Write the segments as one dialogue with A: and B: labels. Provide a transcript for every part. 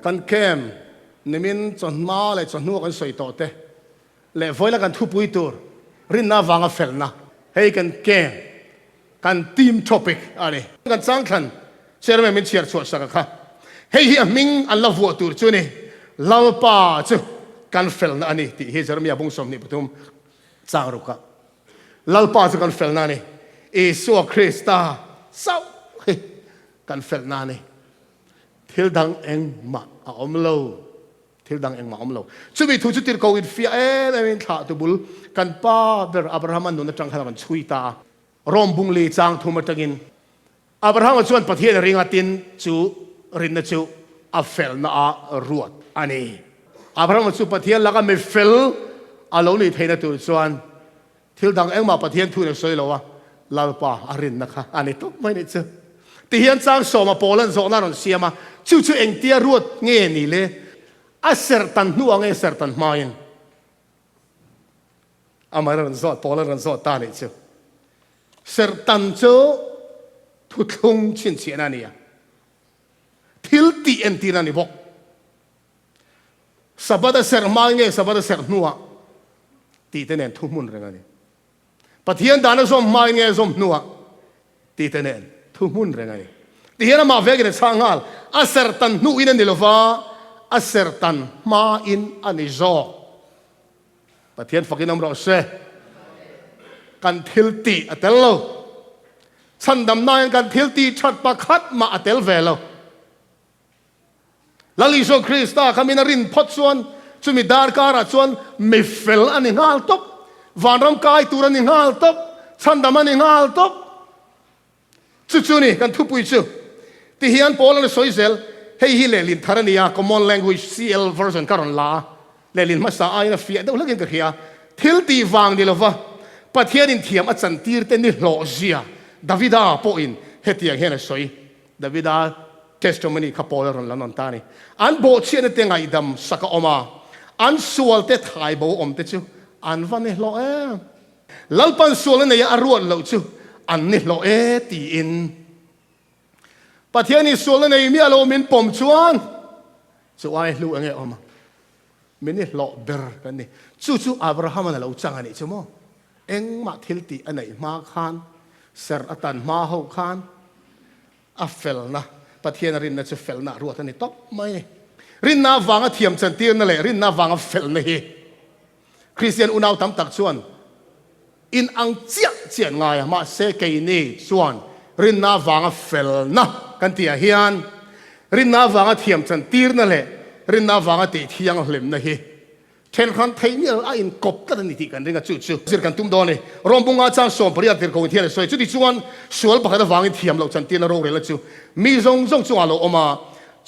A: กันเข้มนิมินจนมาเลยจนหัวกันสวยโตเตเลยไว้แล้วกันทุบปุยตัวรินน้าวางเฟลนะให้กันแก่กันทีมท็อปิกอะไรกันสร้างขันเชื่อไหมมินเชียร์สวดสักค่ะให้เฮียมิงอันละวัวตัวจุนี่ลาป้าจุกันเฟลนะอันนี้ที่เฮียจะมีอาบุงสมนี่ปฐุมสร้างรุกะลาป้าจุกันเฟลนะนี่เอซัวคริสตาเศร้ากันเฟลนะนี่ทิลดังเองมาอมโลทิลดังเองมาอมโลช่วยทุจริตโควิดฟีเอ็นมินขาตุบุลกันป้าเบอร์อับราฮัมนุนจังขนาดช่วยตารอมบุงลีจางทุมาตะกินอับราฮัมชวนประเทศริงาตินจูรินจูอัฟเฟลนาอรวดอันนี้อับราฮัมชวนประเทศแล้วก็ไม่เฟลอาลูนี่เทนตัวชวนทิลดังเองมาประเทศทุนสวยแล้ววะลาป้าอารินนะคะอันนี้ตุ๊กไม่ได้เจอที่เห็นจางสมาโปลันโซนาร์นเซียมาจู่เองเตียรวดเงี้ยนี่เลยอาเซอร์ตันนัวเงี้ยเซอร์ตันมาอินอามารันโซโปลันรันโซตานี่เจ้าเซอร์ตันโจทุกทุงชินเชียนันนี่ทิลตีเอ็นตีนันนี่บอกสับดาเซอร์มาเงี้ยสับดาเซอร์นัวตีเตเนนทุกมุนเรื่องนี้ปะเทียนดานสมมาเงี้ยสมนัวตีเตเนนทุกมุนเรื่องนี้ที่เห็นมาเวกินช่างฮัลอาเซอร์ตันนูอินนี่ลฟ้าอาเซอร์ตันมาอินอันนี้จอกปะเทียนฟักินน้ำร้อนเสกันทิลตีอัตเตลโลฉันดำนายกันทิลตีชัดปะคัดมาอัตเตลเวลลลิโซคริสตาคามินารินพอดส่วนจุมิดาร์การ์ส่วนไม่เฟลอันนี้งาลตบวันรำกายตัวอันนี้งาลตบฉันดำอันนี้งาลตบจู่ๆนี่กันทุบปุยจู่ที่เฮียนโปลันสวยเซลให้ฮิเลลินทารานีย common language CL version การอนลาเลลินมาสาไอ้นะเฟียเดี๋ยวเลิกกันเฮียทิลตีวางดีแล้ววะประเทศอินเทียมอาจารย์ตีร์เตนี่โลเซียดาวิดาโปอินเฮติยังเฮนะสวยดาวิดา testimony ขับโปลันละนนตานี่อันโบเชียนเตงไอดำสักออกมาอันสวลเตถ่ายโบอมเตจูอันวันนี้โลลัลปันสวลเนี่ยอรวดเราจูอันนี้โลตีอินประเทศนี้ส่วนในมีอารมณ์มินปมชวนจะว่าให้รู้ยังไงออกมามินนี่หล่อเบอร์กันนี่จู่ๆอับราฮัมนั่นเราจังอันนี้ใช่ไหมเอ็งมาทิลตีอันไหนมาขานเสร์อัตันมาหูขานอัฟเฟลนะประเทศรินน่าจะเฟลนะรัวท่านนี่ตบไม่รินน่าวางเทียมจันทีนั่นแหละรินน่าวางเฟลนี่คริสเตียนอุณาวทำตักชวนอินอังเจียเจียนไงมาเซกัยนี่ชวนรินน่าวางเฟลนะกันที่เฮียนรินน่าวางเทียมจันทีนั่นแหละรินน่าวางเตะเทียงเหลมนะเฮเช่นคันไทยนี่เราอินกบกันนี่ที่กันเรื่องจู่ๆสิ่งกันตุ้มโดนเลยรวมบุงอาจารย์สอนปริยัติของเทียนสวยจุดที่ชวนสวนปากกาวางเทียมเราจันทีนโรงเรียนละจู่มีทรงจัวเราออกมา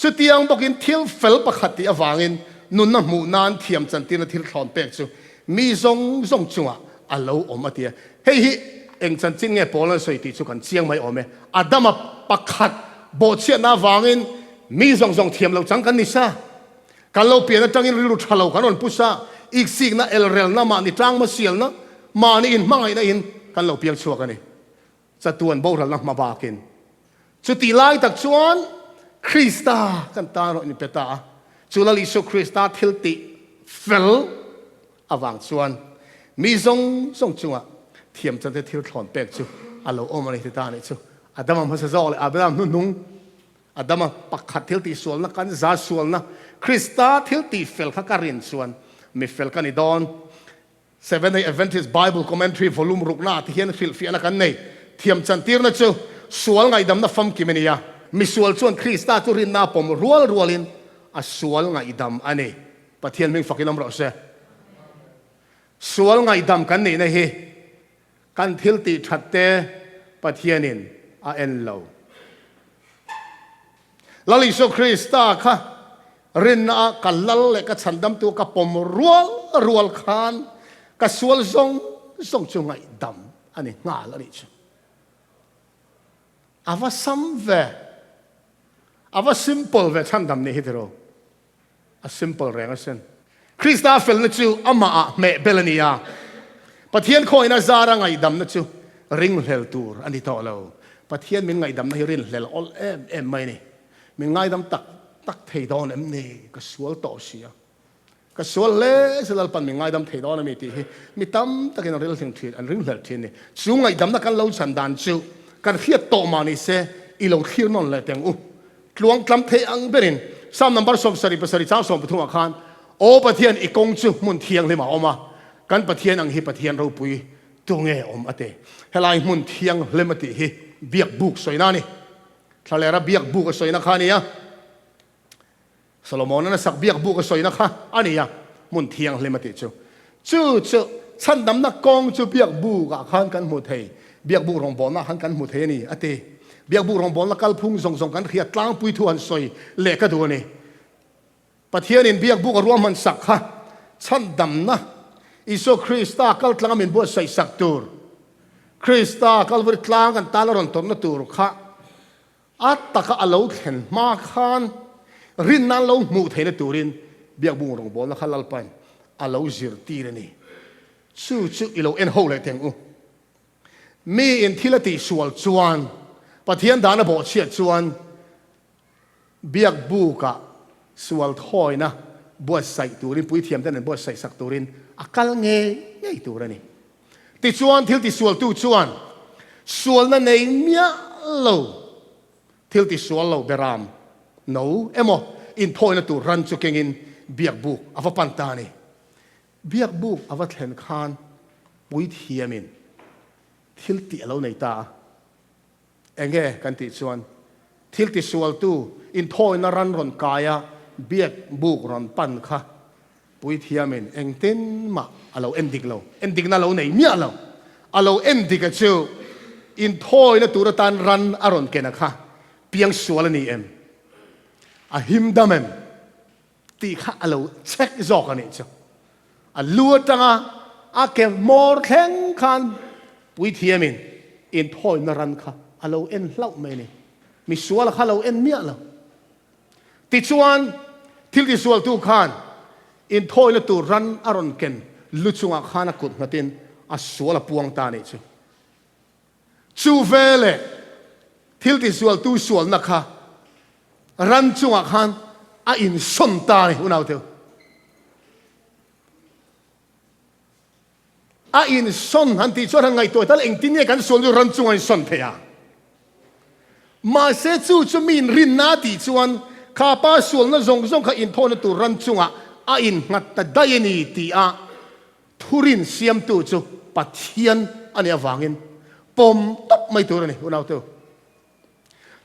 A: จุดที่ยังบอกอินเที่ยวเฟลปากที่วางอินนุ่นน้ำมูนานเทียมจันทีนที่ถอนเปกจู่มีทรงจัวเราออกมาเทียเฮ้ยเอ็งจันจินเงี้ยโปลันสวยที่จู่กันเชียงไม่ออกไหมอาดัมปากโบเชียนาวางอินมีทรงเทียมเราจังกันนิซ่ากันเราเปลี่ยนจังอินรุดฮัลโหลกันนพุชาอีกสิ่งนั้นเอลเรลนะมานี่จังมาเสียลนะมานี่อินมังไงนะอินกันเราเปลี่ยนชัวกันนี่จะตัวนโบราณนะมาบากินจุดที่ไล่ตักชวนคริสตากันตาโนนิเปตาจุลลิโซคริสตาทิลติเฟลอวังชวนมีทรงจัวเทียมจันทร์ทิลถอนเปกจูอัลโลโอมาในที่ตาเนี่ยจูอาดัมมันจะจ่อเลยอาดัมนุ่งอาดัมปักขัดทิลติส่วนนะกันจ่าส่วนนะคริสตาทิลติเฟลข้าการินส่วนมีเฟลกันอีดอนSeventh-day Adventist Bible Commentary Volume รุกนาที่เห็นฟิลฟิอันกันนี่เทียมจันทีร์นะจูส่วนไงดำนะฟัมกิมินียามีส่วนส่วนคริสตาจุรินนาปมรัวลินอ่ะส่วนไงดำอันนี้ปะเทียนมิงฟักกินน้ำร้อนเสส่วนไงดำกันนี่นะเฮกันทิลติชัดเตปะเทียนินอ่ะเอ็นโลลลิโซคริสตาค่ะรินนากัลลัลเลกัฉันดำตัวกับปมรัวขานกับส่วนทรงจงไงดำอันนี้งาละนี่จ้ะอาว่าซัมเวอาว่า simple เวฉันดำนี่ฮิตโรอ่ะ simple แรงอ่ะเช่นคริสตาเฟลนั่นจูอามาเมเบลนียาปะเทียนคอยน่าจาระไงดำนั่นจูริงเฮลตูร์อันนี้ต่อแล้วปะเทียนมีไงดำนั่นริงเฮลออลเอ็มไม่นี่มีไงดำตัก ตักเทดอนนี่ก็สวลต่อเสียก็สวลเล่สลับปันมีไงดำเทดอนมีตีมีตั้มตะกินเรื่องสิ่งที่อันเรื่องเหล่าที่นี่สูงไงดำนักการเล่าสันดานจูการเขียนโตมานี่เสอีลงเขียนนั่นแหละแต่งหลวงกำเทอังเบรินซ้ำนับสมสริปสริจ้าสมปทุมอาคารโอปะเทียนอีกงจูมุนเทียงเลยมาออกมากันปะเทียนอังฮิปะเทียนเราปุยตัวเงอมอเตเฮลายมุนเทียงเลมติฮิเบียกบุกสวยนานี่ทะเลระเบียกบุกสวยนะค่ะนี่ยโซโลมอนนั้นสักเบียกบุกสวยนะค่ะอันนี้ยมุนเทียงเลมติจูฉันดำนักกองจูเบียกบุกขันกันหมดเฮเบียกบุกรองบอลนะขันกันหมดเฮนี่อเตเบียกบุกรองบอลละกัลพุ่งส่งกันเขียดล้างปุยทวนสวยเละกระดูนี่ปะเทียนินเบียกบุกรวมมันสักค่ะฉันดำนะอิโซคริสตากัลตลางมินบัวใส่สักตัวคริสตากัลบริตลางกันตาลรอนตนตัวค่ะอัตตะกะอโลเข็นมาขานรินนั่นโลมูเทนตัวรินเบียกบุกรองบอลละขัลลปันอโลจิรตีนี่ชูอิโลเอ็นโฮเลยเต็งมีอินทิลติสวลจวนปะเทียนดานบ่เชียจวนเบียกบุกะสวลถอยนะบัวใส่ตัวรินปุยเทียมแต่นั้นบัวใส่สักตัวรินอาการเงี้ยตัวนี่ติชวนทิลติสวลตู้ชวนสวลนั่นเองเมียโลทิลติสวลโลเบรามโนเอโมอินถอยนะตัวรันจุกเงินเบียกบุกอวปันตานี่เบียกบุกอวเทนคานปุยเทียมินทิลติเราในตาเองเงี้ยกันติชวนทิลติสวลตู้อินถอยนะรันรอนกายเบียกบุกรอนปันค่ะปุยเทียมินเองเต้นมาเราเอ็นดิกน่าเราในเมียเราเราเอ็นดิกเจ้าอินทอยนะตัวตันรันอารอนเกนะคะเพียงสวลนี่เอ็มหิมดามเอ็มตีข้าเราเช็คจอกันนี่เจ้าลัวจังเก็บมอร์แข็งขันปุยเทียมินอินทอยนะรันค่ะเราเอ็นเล่าไม่นี่มีสวลค่ะเราเอ็นเมียเราติดชวนทิลติสวลตู้ขันอินทอยนะตัวรันอารอนเกนลุชงอาขานักกุดนาตินสวลปวงตานี่จูเวลทิลติสวลตู้สวลนักค่ะรันจงอาขานอินสนตานี่อุณาเถอะอินสนฮันติชวนไงตัวแต่เองที่เนี่ยกันสวลอยู่รันจงอินสนเทียมาเสจูมีนรินนาติชวนข้าป้าสวลนั่งจงข้าอินทอยนะตัวรันจงอินงัดแต่ได้นี่ตีทุรินเสียมตัวจูปัทเทียนอันนี้วางินปมตบไม่ตัวนี่อุณาตัว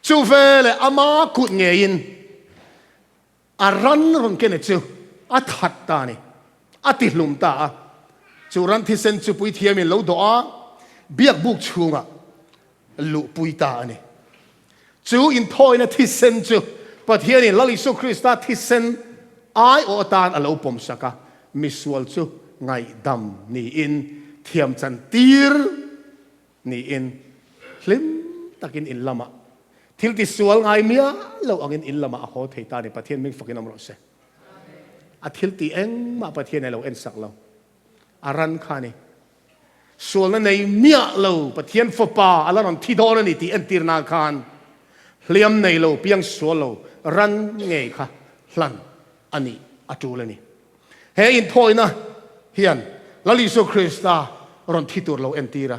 A: จูเฟลอามากุดเงียนรันรอนเกนจูทัดตานี่ติลุมตาจูรันที่เซนจูปุยเทียมินเหลาดอเบียกบุกชูงลุปุยตานี่จูอินทอยนะที่เซนจูปัทเทียนินลลิสุคริสตาที่เซนโอตานเหลาปมสักมิสวลจูไงดำนี่อินเทียมจันตีร์นี่อินลิมตักินอินลามะทิลติสวลไงเมียเราอังอินลามะโหเทตาในประเทศมิงฟักินน้ำรสเสทิลติเองมาประเทศในเราเอ็นสักเราอารันคานี่สวลนั้นในเมียเราประเทศฟปาอะไรนั่นที่โดนนี่ที่เอ็นตีร์นาคานเลี้ยมในเราเพียงสวลเรารันไงค่ะหลันอันนี้อจูเลนี่เฮอินทอยนะเฮียนลลิสุคริสตารอนที่ตัวเราเอ็นตีระ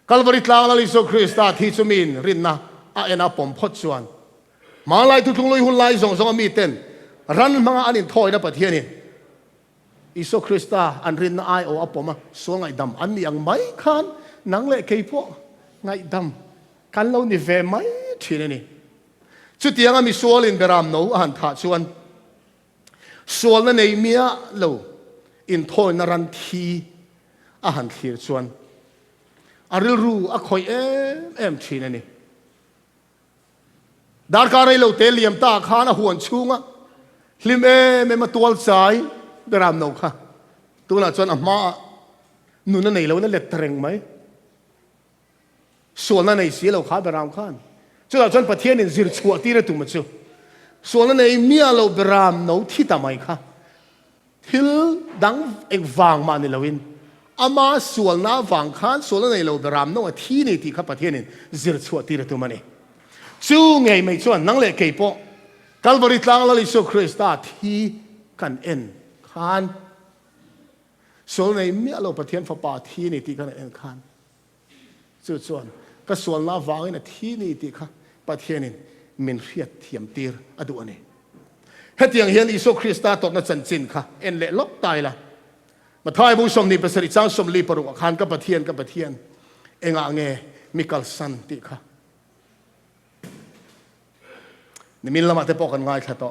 A: กัลวริตลางลลิสุคริสตาที่จุมินรินนะเอ็นอาปมพดส่วนมาไล่ทุกๆลุยหุ่นไล่ส่งมีเต้นรันมังอันอินทอยนะประเทศนี้อิสุคริสตาอันรินนะโออาปมสวงไงดำอันนี้ยังไม่ขันนังเละเคยพวกไงดำกันเรานี่เวไม่ทีนี่จุดที่ยังมีสวลินเบรามโนอันทัดส่วนสวลนั่นเองเมียเราอินทอยนรันทีอาหารขีดส่วนอาริรูคอยเอ็มทีนี่ดาร์การ์เราเตลียมตาข้านะหวนชุงลิมไม่มาตัวสายเบรามโนค่ะตัวน่ะจนอามาหนุนนั่นเองเรานั่นเล็ดเตรงไหมส่วนนั่นเองเสียเราข้าเบรามข้านจนเราจนประเทศนี้จิรชัวตีระตุมาจูส่วนนั้นเองเมียเราเบรามโนที่ทำไมคะทิลดังเอกวางมาในเราอินอามาส่วนน้าวางข้านส่วนนั้นเองเราเบรามโนที่นี่ที่ข้าประเทศนี้จิรชัวตีระตุมาเนี่ยจูไงไม่ชวนนั่งเล่เกี่ยวกับ Calvary tlang la Isu Krista thi kan en khan so nei mi alo pathian fa pa thi ni ti kan en khan chu chuan ka sual na wangin a thi ni ti kha pathianin min riat thiam tir adu ani hetiang hian Isu Krista tot na chan chin kha en le lok tai la ma thai bu som ni pasari chang som li paru khan ka pathian enga nge mikal san ti kha ni min lama te pokan ngai kha to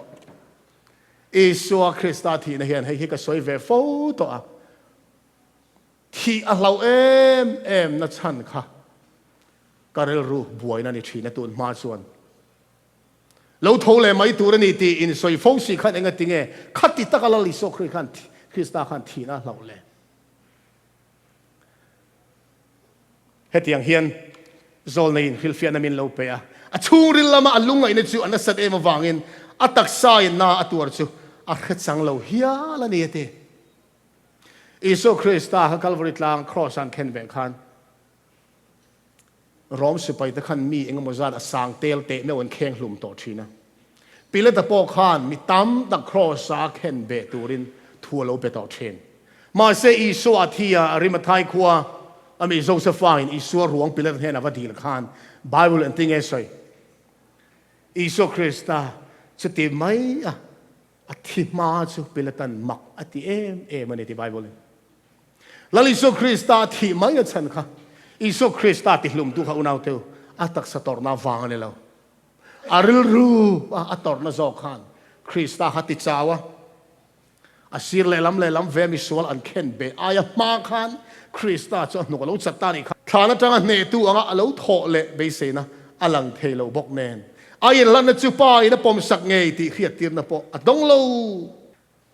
A: Isu Krista thi na hian hei ka soi ve fo to a thi a hlau em na chan kha karel ru buai na ni thina tun ma chuan lo thole mai tur ni ti in soi fo si khan enga tinge khati takala li so khri khan Krista khan thi na hlau le hetiang hian zol nei in hilfia na min lo pe a churil lama alunga ina chu anasat em awangin atak sai na atur chu a khachang lo hia la ni te Isu Krista ha Calvary tlang cross an ken ve khan rom sipai ta khan mi engemaw zat a sang tel te me on kheng hlum to thina pile ta po khan mi tam ta cross a ken be turin thualo pe to then ma se Isu athia rimathai khuwa ami Josephine Isu ruang pile ta hena vadil khan Bible and thing esoi Isu Krista chati mai a thi ma chu pile tan mak ati em ani ti Bible lal Isu Krista thi mai a chan kha Isu Krista ti hlum tu kha unaw teu atak sa tor na wang ne lo aril ru a tor na zo khan Krista hati chawa asir le lam ve mi sual an khen be aya ma khan Krista cho nu lo chata ni kha thana tanga ne tu anga alo tho le be se na alang thelo bok nen ai lan na chu pa ina pom sak ngei ti khiat tir na po adong lo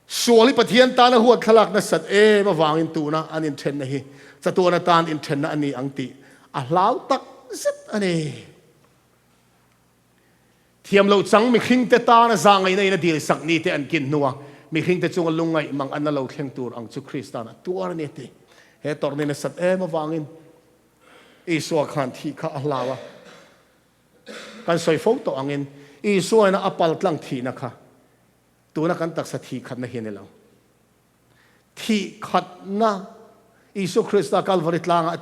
A: suali pathian ta na huat khalak na sat ma wangin tu na anin then na hi chatua na tan in then na ani angti a hlau tak zet ani thiam lo chang mi khing te ta na zangai na ina dil sak ni te an kin nuwa mi khing te chung lungai mang an lo thleng tur ang chu Kristana tuar ni te he tor ni na sat ma wangin Isu khan thi kha ahlawa kan soi fo to angin Isu na apal tlang thi na kha tu na kan tak sa thi khat na hi ne lo thi khat na Isu Krista Calvary tlang a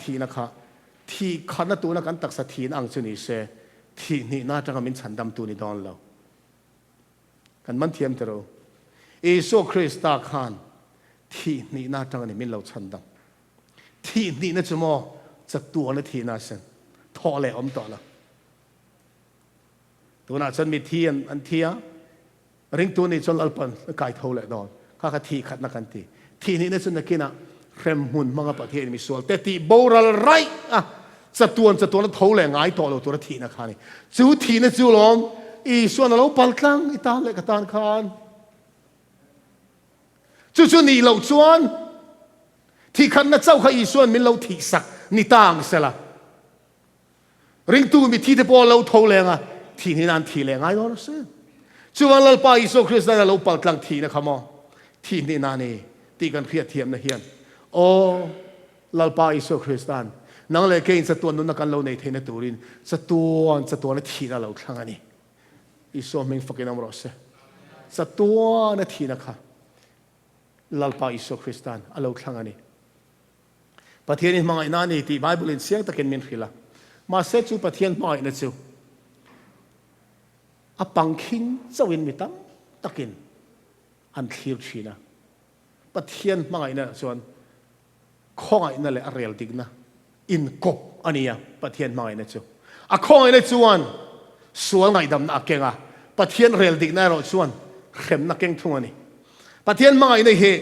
A: thi na kha thi khat na tu na kan tak sa thi na ang chu ni se thi ni na tanga min chandam tu ni don lo kan man thiam te ro Isu Krista khan thi ni na tanga ni min lo chandam thi ni na chumo chak tu na thi na sen tho le om to la tu na chan mi thi an thia ring tu ni chol alpan kai tho le don kha thi khat na kan thi ni na chun na kina rem hun manga pathian mi sual te ti boral rai chatuan tho le ngai to lo tur thi na khani chu thi na chu lom Isu na lo paltlang ita le katan khan chu ni lo chuan thi khan na chau kha Isu min lo thi sak ni tang sela ring tu mi thi te po lo tho le nga thi ni nan thi le ngai lo se chuan lal pa Isu Krista na lo paltlang thi na khamo thi ni na ni ti kan khiat thiam na hian o lalpa Isu Kristan nang le kein sa tuan nun kan lo nei theina turin sa tuan na thina lo thlang ani Isu ming fakin amro se sa tuan na thina kha lalpa Isu Kristan alo thlang ani pathian in mangai na ni ti Bible in siang takin min khila ma se chu pathian mai na chu a pangking chawin mitam takin an thlir thina pathian mangai na chuan khongai na le arel digna in kop ania pathian mangai na chu a khongai na chuan sual ngai dam na kenga pathian rel digna ro chuan khem na keng thung ani pathian mangai na he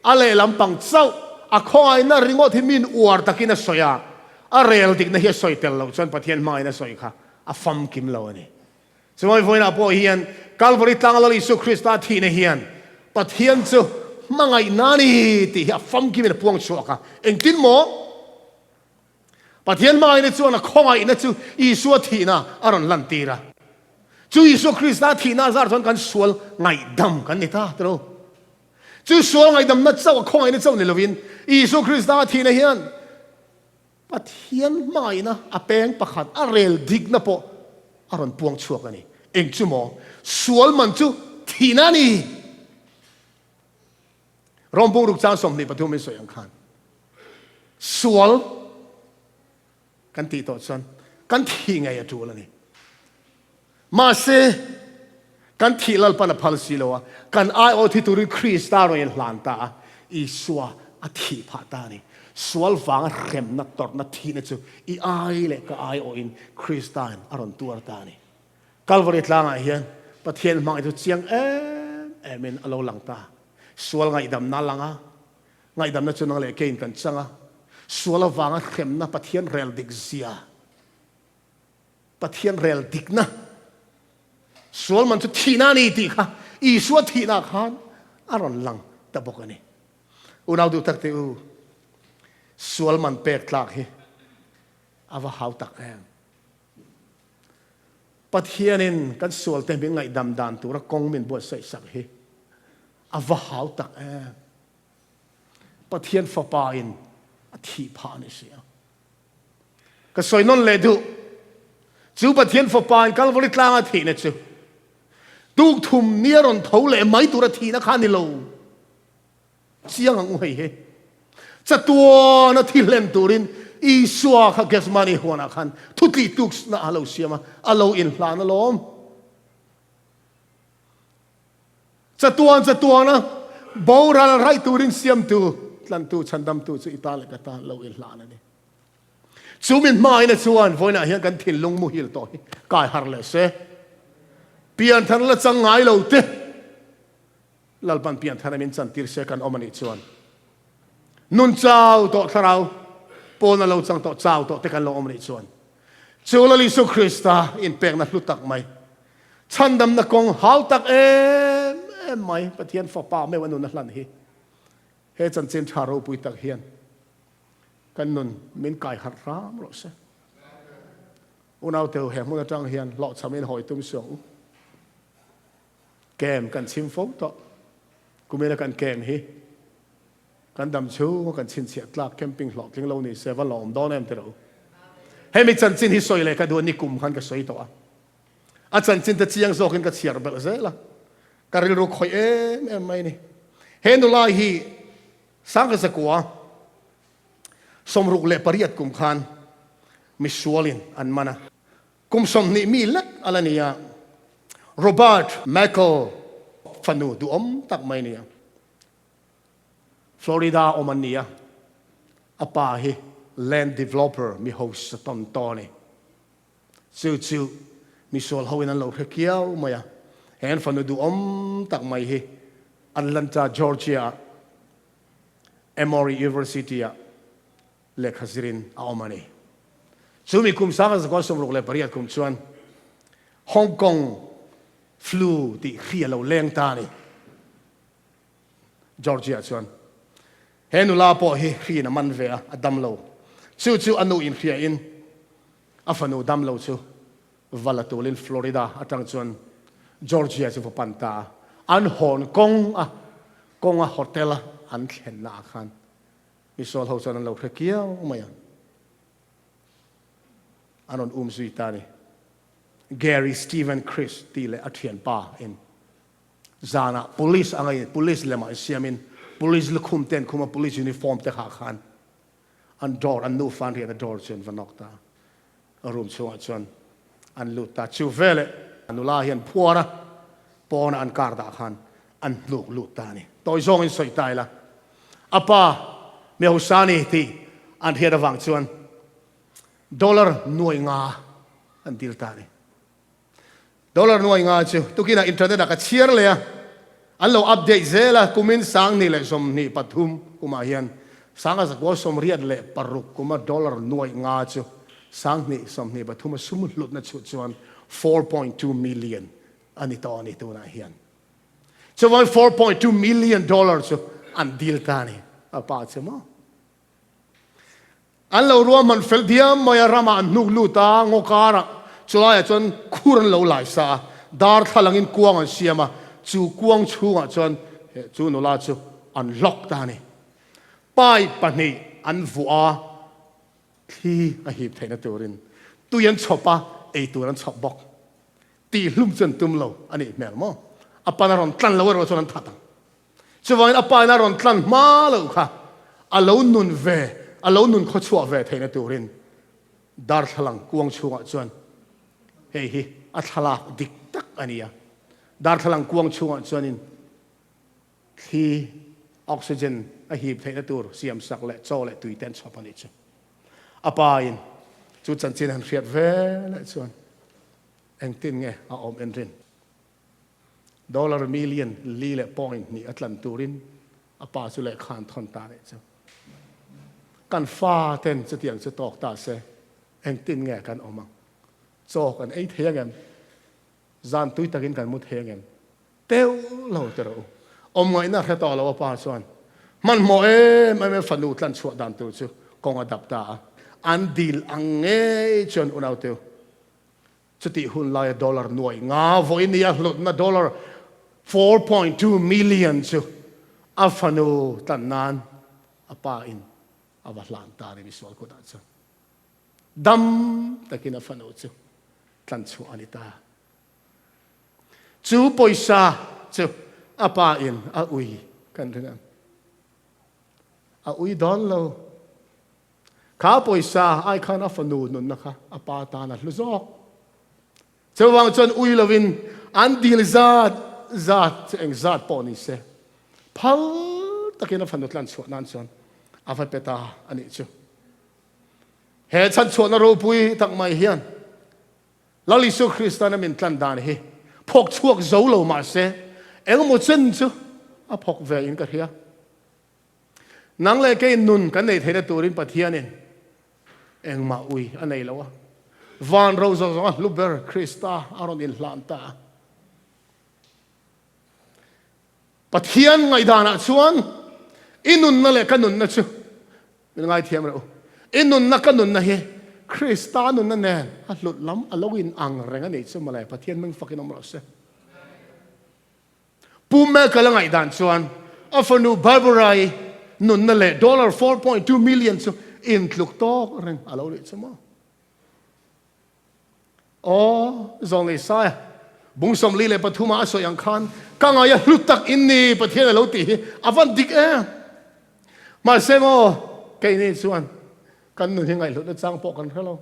A: ale lampang chau a khongai na ringot hi min uar takina soya a rel digna hi soitel lo chuan pathian mangai na soi kha a fam kim lo ani chumai voina po hian Calvary tlang lo Isu Krista thi na hian pathian chu mangai nani ti ha fam ki me puang chuaka engtin mo pathian mai ne chu na khongai na chu Isu thina aron lantira chu Isu Krista thina zar thon kan sual ngai dam kan ni ta tro chu sual ngai dam na chaw khongai na chaw ni lovin Isu Krista thina hian pathian mai na apeng pakhat a rel dig na po aron puang chuak ani eng chu mo sual man chu thina ni rompung ruk chang som ni pathum mi soyang khan sual kan ti to chan kan thi ngai atu la ni ma se kan thi lal pan phal si lo kan ai o thi turin krista ro in hlan ta i suwa a thi pha ta ni sual wang rem na tor na thi na chu i ai le ka ai o in kristan aron tuar ta ni calvary tlang a hian pathian mang itu chiang amen alo lang ta sual ngai dam na langa ngai dam na chu nang le kein kan changa sual wang rem na pathian rel dik zia pathian rel dik na sual man chu thina ni ti kha i suwa thina khan aron lang ta bokani unaw du tak te u sual man pek tlak hi ava hau tak em pathianin kan sual te mi ngai dam dan tu ra kong min bo sai sak hi ava hau tak em pathian fa pa in a thi pha ni sia ka soi non le du chu pathian fa pa in calvary tlang a thi ne chu tuk thum nieron thau le mai tu ra thi na khan ni lo chiang ang hei he cha tua na thi len turin i suwa kha ges mani huana khan thutli tuk na alo siama alo in hlan alom cha tua na boral rai turin siam tu tlan tu chandam tu chu ital ka ta lo in hlan ani chumin mai na chuan voina hian kan thil lung mu hil to hi kai har le se pian than la chang ngai lo te lalpan pian than min chan tir se kan omani chuan nun chau to tharau pon lo chang to chau to te kan lo omani chuan chula li su krista in pek na hlutak mai chandam na kong hau tak em mai pathian fa pa me wanun na hlan hi he chan chen tharo pui tak hian kan nun min kai har ram ro se unaw te he mu na tang hian lo chamin hoi tum song kem kan chim fo to kumela kan kem hi kan dam chu kan chin sia tlak camping hlok tling lo ni seva lom don em te ro he mi chan chin hi soi le ka do ni kum khan ka soi to a chan chin ta chiang zokin ka chiar bel zela karil ru khoi em mai ni he nu lai hi sang ka sakwa som ruk le pariat kum khan mi sualin an mana kum som ni mi lak alania Robert Michael Fanu du tak mai ni Florida omania apa hi land developer mi host ton toni chu mi sol hoin an lo khiau maya hen Fanu du tak mai hi Atlanta Georgia Emory University le khasirin a omani chu mi kum sa ko som ruk le pariat kum chuan Hong Kong flu ti khia lo leng ta ni Georgia chuan henu la po hi khi na man ve a dam lo chu anu in khia in afanu dam lo chu valatulin Florida atang chuan Georgia chu panta an Hong Kong a hotel an thlen na khan mi sol ho chuan an lo khkiao maya anon zui ta ni Gary Stephen Chris tile athian pa in zana police angai police lema siamin police lukhum ten khuma police uniform te kha khan an door an nu fan ria the door chen vanokta a room chuan an luta chu vele anula hian phuara pona an kar da khan an luta ni toy zong in soi tai la apa me hosani ti an hia da wang chuan dollar nuai nga an dil ta ni dollar nuai nga chu tukina internet ka chiar le an lo update zela kumin sang ni le som ni pathum kuma hian sanga zakwa som riat le paruk kuma dollar nuai nga chu sang ni som ni pathum sum lut na chu chuan 4.2 million ani to na hian so 4.2 million dollars chu an deal ta ni apa chemo an lo ruam man fel diam moya rama an nuk luta ngokara chulaya chon khuran lo lai sa dar thalangin kuang an siama chu kuang chunga chon chu nola chu an lock ta ni pai pani an vua thi a hip thaina turin tuyan chopa ei turan chop bok ti lum chen tum lo ani mel mo apa na ron tlan lo ro chon thatang chuwain apa na ron tlan ma lo kha alo nun ve alo nun kho chua ve theina turin dar thalang kuang chunga chuan hei hi a thalak dik tak ania dar thalang kuang chunga chuanin thi oxygen a hip theina tur siam sak le chaw le tuiten chopani chu apa in chu chan chin han riat ve le chuan eng tin nge a om en rin $1 million li le point ni atlan turin apa chu le khan thon ta le chu kan fa ten chu tiang chu tok ta se eng tin nge kan omang cho kan ei theng em zan tui takin kan mu theng em teu lo tero om ngai na kha to lo pa chuan man mo e mai me fanu tlan chu dan tu chu kong adap ta an deal ang nge chon unau teu chuti hun lai dollar nuai nga voi nia hlot na dollar 4.2 million chu afanu tan nan apa in avahlan ta ri visual ko da chu dam takin afanu chu tlan chu anita chu poisa chu apa in a ui kan rinam a ui don lo ka poisa ai khan afanu nun na kha apa ta na hluzok chawang chon ui lovin an dil zat eng zat poni se phal takin afanu tlan chu nan chon afa peta ani chu he chan chu na ro pui tak mai hian lali su Christian min tlan dan hi phok chuak zo lo ma se eng mo chen chu a phok ve in ka hia nang le ke nun kan nei theina turin pathianin eng ma ui anei lawa van ro zo luber Christa aron in hlanta pathian ngai dana chuan inun na le kanun na chu ngai thiam ro inun na kanun na he Christa nun na nen a hlut lam alowin ang renga nei chu malai pathian meng fakin om ro se pume kala ngai dan chuan afanu barbarai nun na le $4.2 million chu in tluk tok reng alo ri chuma o zongi sai bung som li le pathuma so yang khan kanga ya hlutak inni pathian lo ti avan dik e ma semo ke ni chuan kan nu hingai lu chang po kan hello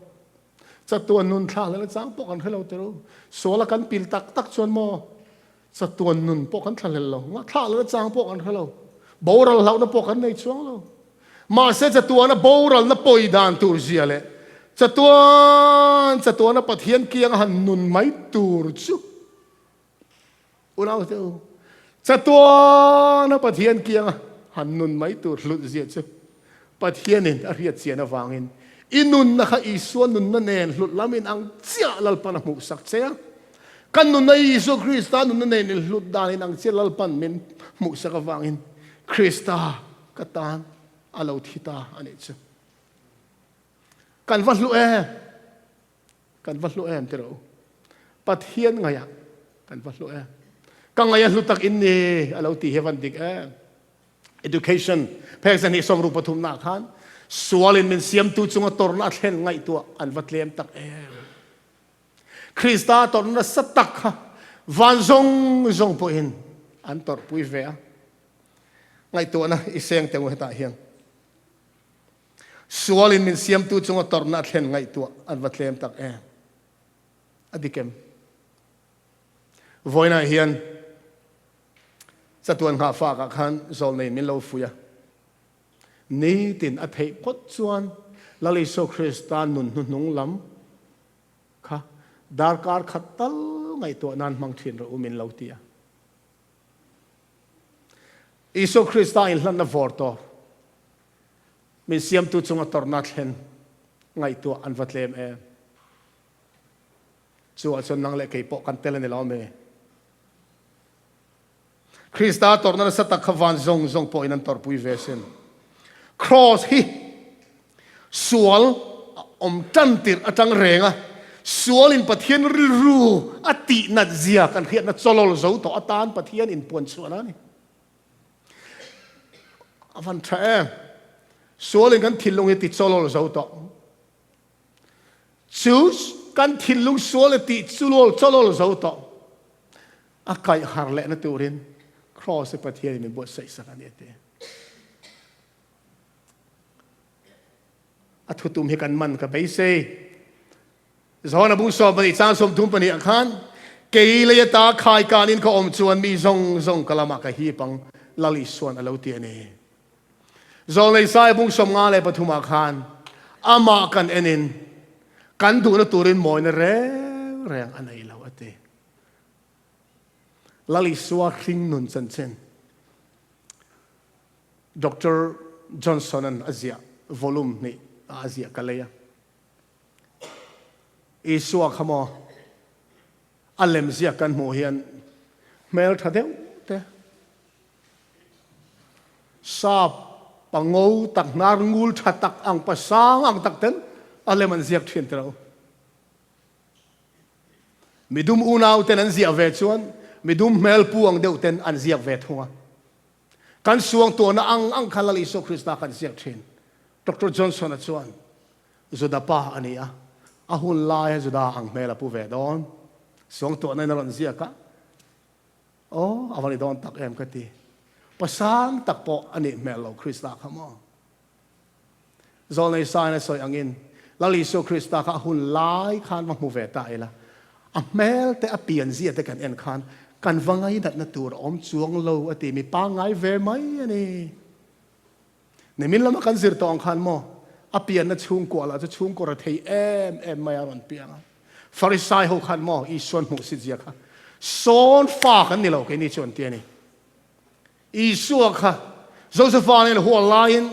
A: cha tuan nun thla le chang po kan hello tero sola kan pil tak tak chuan mo cha tuan nun po kan thla lo nga thla le chang po kan hello boral lau na po kan nei chuang lo ma se cha tuan na boral na poi dan tur zia le cha tuan na pathian kiang han nun mai tur chu unau teu cha tuan na pathian kiang han nun mai tur hlut zia chu pathianin a riat chian awangin inun na kha isuan nun na nen hlut lamin ang chia lalpan mu sak chea kan nun na Isu Krista nun na nen hlut danin ang chia lalpan min mu sak awangin Krista katan alo thita ani chu kan vallu em tero pathian ngaya kan vallu em kan ngaya hlutak inni alo ti heaven dik education person hi som rupa thum na khan sualin min siam tu chunga torna thlen ngai tu an vatlem tak Krista torna satak kha van zong po in an tor pui ve ngai tu na iseng te ta hiang sualin min siam tu chunga torna thlen ngai tu an vatlem tak adikem voina hian chatuan ha fa ka khan zol nei min lo fuya ni tin a thei pot chuan lali so Christa nun nung lam kha darkar khatal ngai to nan mang thin ro min lo tia Isu Christa in hlan na vorto min siam tu chunga torna thlen ngai to an vatlem chu a chon nang le kei po kan tele ne lo me Krista torna sa takhavan zong po inan tor pui vesen cross hi sual om tantir atang renga sual in pathian ru ati na zia kan khiat na cholol zo to atan pathian in pon chuana ni avan tha sual in kan thilung hi ti cholol zo to choose kan thil lung sual ti chulol zo to a kai har le na turin cross pa thia mi bo sai sa ani te a thutum hi kan man ka bai se zona bu so bani chang som thum pani akhan ke le ta khai kanin ko om chuan mi zong kalama ka hi pang lali suan alo ti ani zol nei sai bung som nga le pathuma khan ama kan enin kan du na turin moi na reng anai lo ate lali suwa khing nun chan chen Dr. Johnson an Asia volume ni Asia kalaya isua khamo alem zia kan mo hian mel thadeu te sap pangou tak nar ngul thatak ang pasang ang takten alem an ziak thin tro midum unaw ten an zia ve chuan midum mel puang deuh ten an ziak ve thunga kan suang to na ang khalali so Krista kan ziak thin Dr. Johnson at chuan zoda pa ania ahun lai zoda ang mela pu ve don suang to na ron ziak ka awani don tak em ka ti pasang takpo ani melo Krista khamo zol nei sai na soi angin lali so Krista ka hun lai khan ma mu ve ta ila a mel te a pian zia te kan en khan kan vangai dat na tur om chuang lo ati mi pa ngai ve mai ani ne min lama kan zir to ang khan mo a pian na chung ko la chung ko ra thei em mai aron piang farisai ho khan mo i son mu si zia kha son fa kan ni lo ke ni chon ti ani Isua kha Josephine in ho lion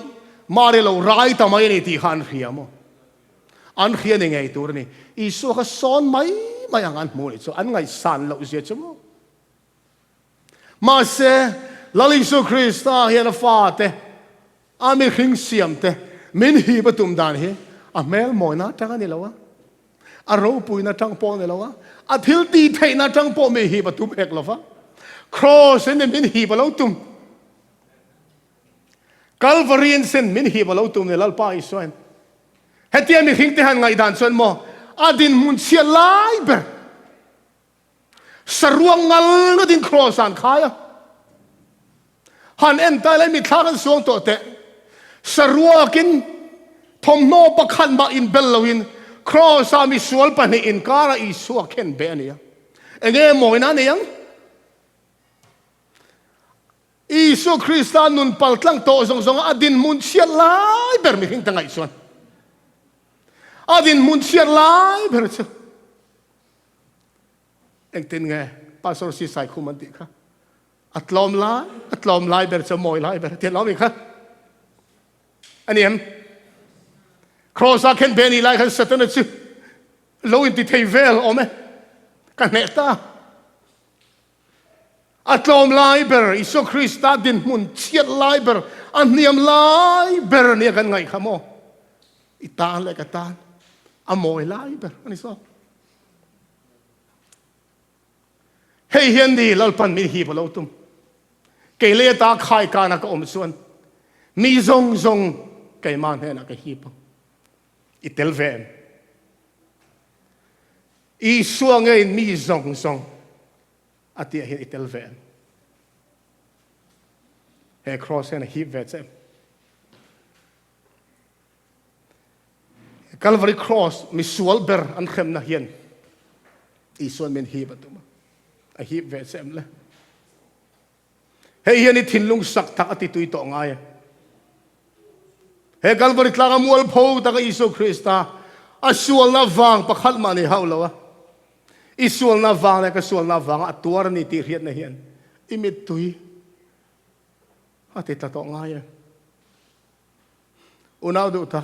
A: marilo rai ta mai ni ti han khiamo an khian ngai tur ni Isua kha son mai ang an mu ni so an ngai san lo zia chmo ma se lali su Krista hian a fa te ami khing siam te min hi patum dan hi a mel moi na tang ani lawa a ro pui na tang po ni lawa a thil ti thei na tang po me hi patum ek lova cross in min hi ba lo tum Calvary sen min hi ba lo tum ne lal pa isuan hetia mi khing te han ngai dan son mo adin mun sia lai ber saruang ngal na din cross an khaya han en ta le mi thakan suang to te saruakin thom no pakhan ba in bellowin cross a mi sual pa ni in kara I suak ken be ania enge moina ne yang Isu Krista nun paltlang to zong adin mun sia lai ber mi hing tangai suan adin mun sia lai ber chu eng tin nge pastor si sai khuman ti kha atlom lai ber chu moi lai ber tian lom kha ani em cross a ken beni lai khan satan chu lo in ti thei vel ome kan neta atlom lai ber Isu Krista din mun chiat lai ber an niam lai ber ni kan ngai khamo itan le katan amoy lai ber ani so hey hian di lalpan mi hi balo tum ke le ta khai ka na ka om suan mi zong ke man he na ka hi pa itel vem I suang ei mi zong atia hi itel vem he cross and hi vet sem Calvary cross mi sual ber an khem na hian I suan men hi batuma a hi vet sem le he hian I thinlung sak tak ati tui to ngai he Calvary tlaga mual pho ta ka Isu Krista a sual na wang pakhat ma ni haulawa Isual na wang ka sual na wang atuar ni ti riat na hian imit tui ati ta to ngai unaw du ta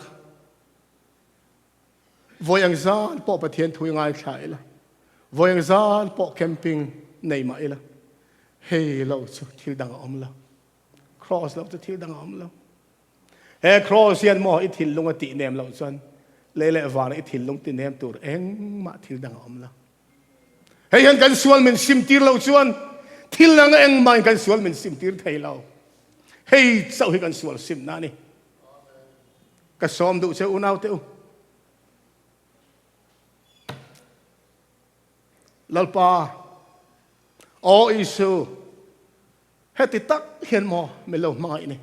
A: voyang zan po pathian thui ngai thlai la voyang zan po camping nei ma ila hey lo chu thil dang om la cross lo chu thil dang om la he cross hian mo I thil lung ati nem lo chan le van I thil lung ti nem tur eng ma thil dang om la hey han kan sual min simtir lo chuan thil lang eng mai kan sual min simtir thei lo hey sau hi kan sual sim na ni ka som du che unaw te lalpa o isu heti tak hiền mo me lo mga ini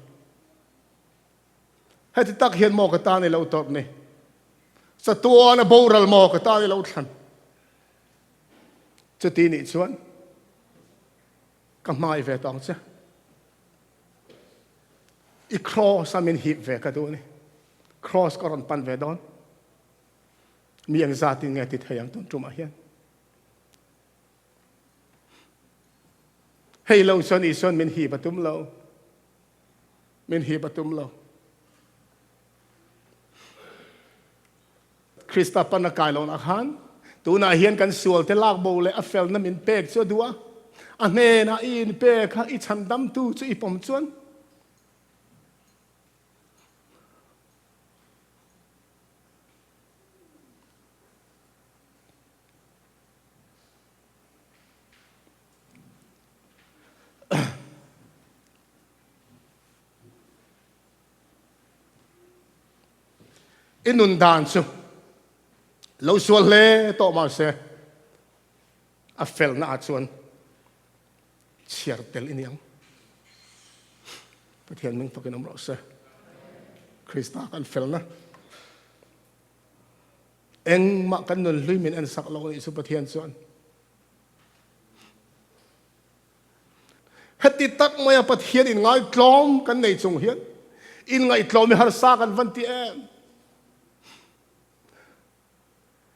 A: heti tak hiền mo ka ta ni lo top ni sa tua na boral mo ka ta ni lo than chu ti ni chuan ka mai ve tong cha I cross amin hip ve ka do ni cross ko ron pan ve don mi ang zati nge ti thayang ton tuma hian hei lo son I son min hi patum lo min hi patum lo Krista pan na kai lo na khan tu na hian kan sual te lak bo le a fel na min pek chu dua a ne na in pek ha I chan dam tu chu I pom chuan inun dan chu lo sual le to ma se a fel na chuan chiar tel iniang pathian ming pakin amro se Krista kan fel na eng ma kan nun lui min an sak lo ni su pathian chuan heti tak moya pathian in ngai tlom kan nei chung hian in ngai tlom har sa kan van ti em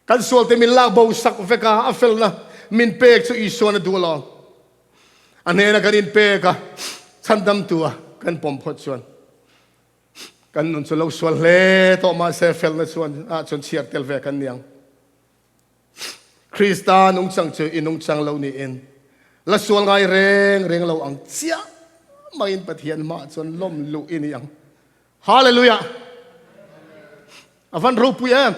A: kan sual te min lak bo sak veka a fel na min pek chu iso na du lo ane na kan in peka chandam tua kan pom phot chuan kan nun chu lo sual le to ma se fel na chuan a chon chiar tel ve kan niang Krista nung chang chu inung chang lo ni in la sual ngai reng lo ang chia main pathian ma chuan lom lu in yang hallelujah avan ropuia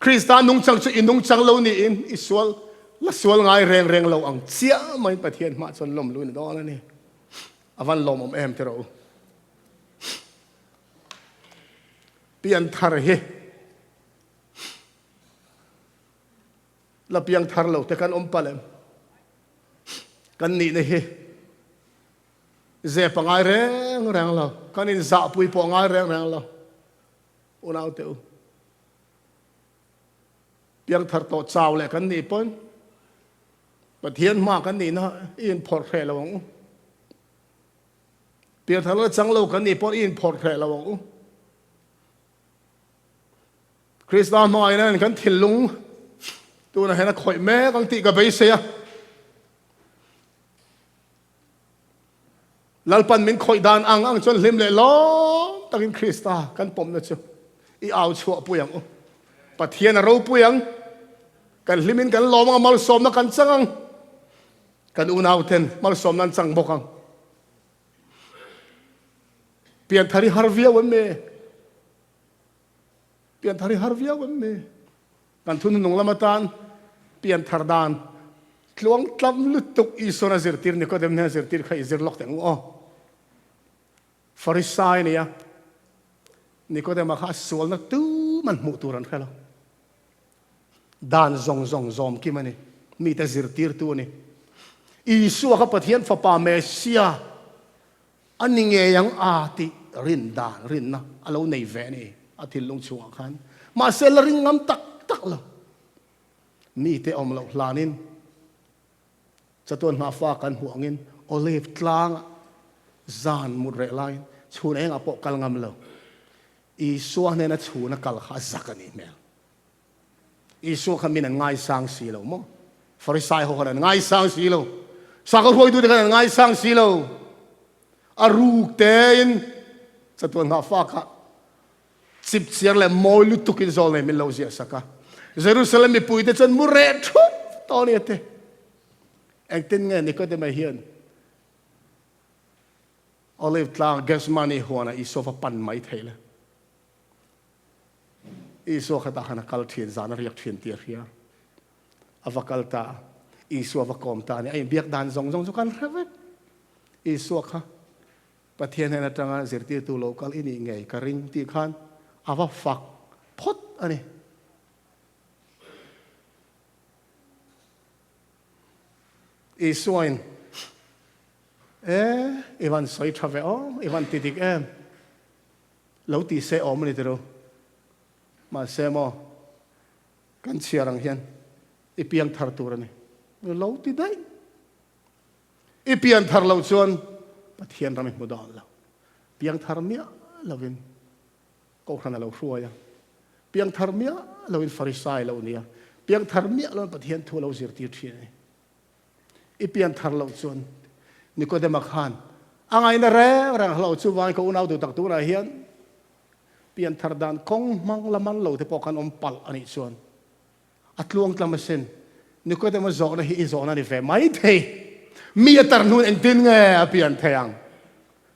A: Krista nung chang chu inung chang lo ni in isual la sual ngai reng lo ang chia main pathian ma chuan lom lu ni do na ni avan lom om em te ro pian thar he la piang thar lo te kan om palem kan ni ne he ze pa ngai reng lo kan in za pui po ngai reng lo unau te u piang thar to chaw le kan ni pon pathian ma kan ni na in phor khe lo u piang thar lo chang lo kan ni pon in phor khe lo u Krista mai na kan thil lung tu na hena khoi me kan ti ka be se ya lalpan min khoi dan ang chon lim le lo takin Krista kan pom na chu I au chua puyang u pathian ro puyang kan limin kan lom mal som na kan changang kan unau ten mal som nan chang bokang pian thari harvia wan me pian thari harvia wan me kan thun nung lamatan pian thar dan tluang tlam lutuk isona zirtir ni ko dem na zirtir khai zir lok teng o farisai ni ya ni ko dem kha sual na tu man mu turan khalo dan zong ki mani mi ta zirtir tu ni isu ka pathian fa pa mesia aninge yang ati rin na alo nei ve ni athil lung chuang khan ma sel ring ngam tak lo mi te om lo hlanin chatuan ma fa kan huangin olive tlang zan mudre line chhun eng apo kal ngam lo isu ne na chhuna kal kha zakani mel isu khamin ngai sang si lo mo farisai ho kan ngai sang si lo sakal hoi du de kan ngai sang si lo aruk tein chatuan ma fa ka chip chiar le moi lu tukin zol ne min lo zia saka Jerusalem mi puite chan mure thu to ni te eng tin nge ni ko de ma hian olive tlang gas money huana iso fa pan mai theile iso khata khana kal thien zana riak thien tir hia avakal ta iso avakom ta ni ai biak dan zong kan rave iso kha pathian na tanga zirti tu local ini ngai ka ring ti khan ava fak phot ani อีส่วนอีวันสอยทราเวลอีวันติดแล้วตีเสอมันนี่ตัวมาเสมอกันเชียรังเฮียนอีเปียงทาร์ตัวนี่เราติดได้อีเปียงทาร์เราชวนปะเทียนรำให้มุดอนเราเปียงทาร์เมียเราเป็นก็ขนาดเราช่วยเปียงทาร์เมียเราเป็นฟาริสัยเราเนี่ยเปียงทาร์เมียเราปะเทียนทั่วเราเสียทีทีนี่อีเปียงทาร์เราชวนนี่ก็ได้มาขานอะไรนั่นแหละเราชวนก็อุ่นเอาตัวตักตัวอะไรเฮียนเปียนทาร์ดานคงมังละมันเราที่พอกันอมปัลอันนี้ส่วนอัตลวงตามมาเส้นนี่ก็ได้มาจอกนะฮีจอกนั่นนี่เฟไม่เทมีอัตรนูนเอ็นตินไงเปียนเทียง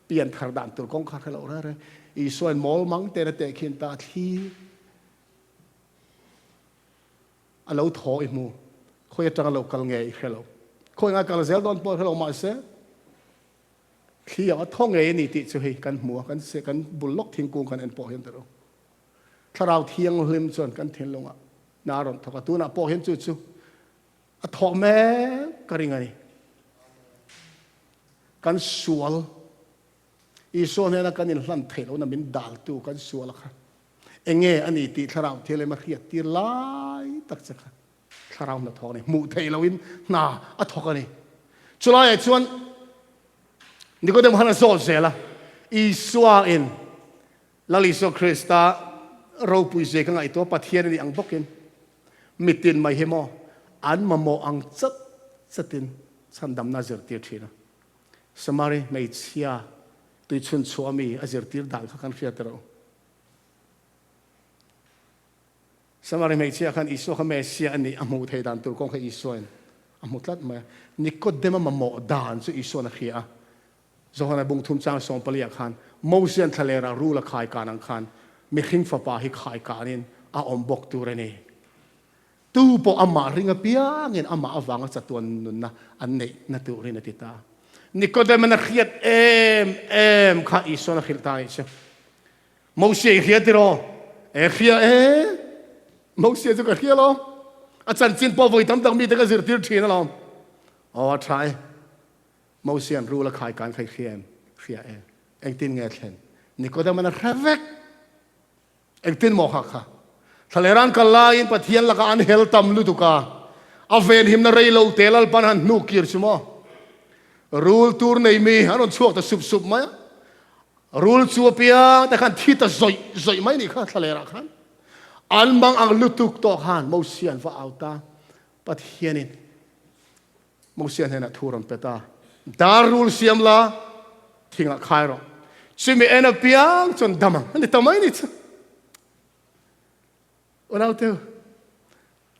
A: เปียนทาร์ดานตัวคงขาดเราอะไรอีส่วนมอลมังเตระเตะขินตาที่เราทออิมูคอยจังเรากัลเงยเขเราคอยงานกัลเซลตอนปอดเรามาเสียที่เอาท่องเอนี่ติดช่วยกันหัวกันเสกันบุลล็อกทิ้งกูกันเอ็นปอเห็นตัวถ้าเราเที่ยงลืมส่วนกันเทียนลงอ่ะนารอนทว่าตัวน่ะปอเห็นจู่ๆอะทอแม่กระริงไงกันสวลอีโซเนี่ยนะกันนี่ลั่นเทลนะมินดาลตัวกันสวลค่ะเองอันนี้ติถ้าเราเที่ยวเลยมาเขียดตีไล่ตักสักถ้าเราหน้าทอเนี่ยมูเทลวินน่าอะทอกันนี่จุฬาส่วนนี่ก็เดิมฮันโซเซล่ะอีสวาอินลาลิโซคริสตาเราปุยเจกันไอตัวปะเทียนนี่อังบกินมิตินไม่เฮโมอันมาโมอังจัดสตินสันดำนาเจอร์ตีทีนะสมารีไม่เชียตุยชุนชัวมีอาเจอร์ตีดังขันเฟียตเราสมารีไม่เชียขันอีสวาขไม่เชียอันนี้อามูเทดันตัวกงให้อีสวาอามูตัดมานี่ก็เดิมมาโมดานสุอีสวานักเขียจงให้บุงทุนจางส่งปลีกขันโมเสียนทะเลรารู้ละขายการอังคันไม่ขิงฟ้าป่าให้ขายการนินอาอมบกตัวเรนี่ตู้ปออามาริงเปียเงินอามาอวังจัดตัวนุนนะอันนี้นัตัวเรนติตานี่ก็ได้มันนักเขียดข้าอิสระเขียดตายใช่โมเสียเขียดที่รอเขียดโมเสียจะเขียดหรออาจารย์จินปอวิทำตั้งมีแต่ก็จะตีทีนั่นหรออ๋อใช่โมเสียนรู้ละขายการใครเขียนเองตินเงี้ยเช่นนี่ก็ได้มันแค่เวกเองตินหมอกค่ะทะเลรันกัลลาอินปะเทียนละกันเฮลตัมลุตุกาอาเวนหิมนาเรย์โลเตลัลปันหันนูกิร์ชโมรูลตูร์ในมีฮารุนช่วงแต่สุบไหมรูลชัวเปียแต่ขันที่แต่ซอยไหมนี่ค่ะทะเลรักขันอันบังอังลุตุกต่อขันโมเสียนฟ้าเอาตาปะเทียนินโมเสียนเห็นทูรันเปตาดารูลเสียมละทิ้งละขายรอชิมีเอ็นเปียงจนดำมังอันนี้ทำไมนี่จ้ะวันเอาเถอะ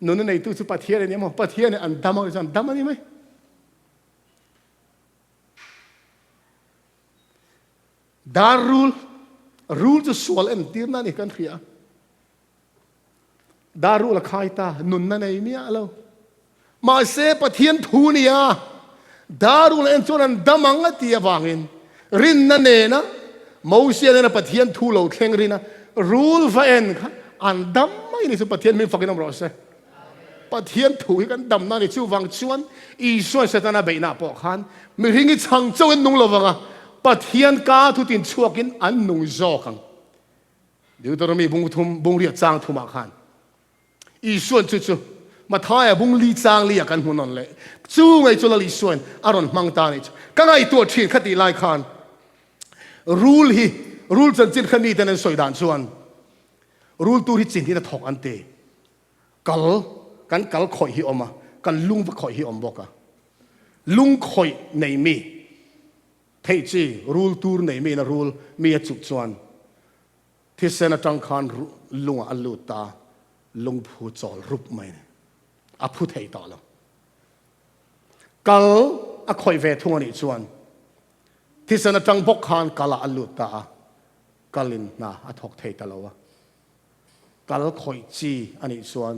A: นู่นในตู้สุปะเทียนเนี่ยมั้งปะเทียนเนี่ยอันดำมังจนดำมังนี่ไหมดารูลจะสวลเอ็นตีร์นั่นนี่กันเขียดารูลละขายตานู่นนั่นในเมียเรามาเสปะเทียนทูนี่อ่ะดารูลเอ็นจนดำมังอ่ะที่วางอินรินนั่นเองนะมูเสียเนี่ยปะเทียนทูเราเข่งรินนะรูลฟ้าเอ็นค่ะอันดำไม่นี่สุปะเทียนมีฟังกันน้ำร้อนเสปะเทียนทูกันดำนั่นนี่ชูวังชวนอีส่วนเสตนาเบน่าปอกขันมีริงิช่างเจ้าเอ็นนุ่งละวังอ่ะปะเทียนกาทุตินชัวกินอันนุ่งจอกังเดี๋ยวตอนมีบุงเรียกจางทุมาขันอีส่วนจู่มาท้ายบุงลีจางเรียกันหุ่นนั่นเลยจูงไอ้จุลลีส่วนอารอนมังตานี่ก็ไอ้ตัวทีนคดีไล่ขันรูลจนจินขันนี่แต่ในสวยด่านส่วนรูลตัวที่จินที่น่ะถกอันเตกันข่อยหิอมมากันลุงว่าข่อยหิอมบอกอะลุงข่อยในมีเทจีรูลตัวในมีนะรูลมีจุดส่วนที่เซนจังคันลุงอัลลูตาลุงพูดจอลรูปไม่อาพูดให้ต่อแล้วกัลอาข่อยเวทุงอันนี้ส่วนที่เซนจังบกคันกัลอัลลูตากัลินนะอาทอกเทตแล้ววะกัลข่อยจีอันนี้ส่วน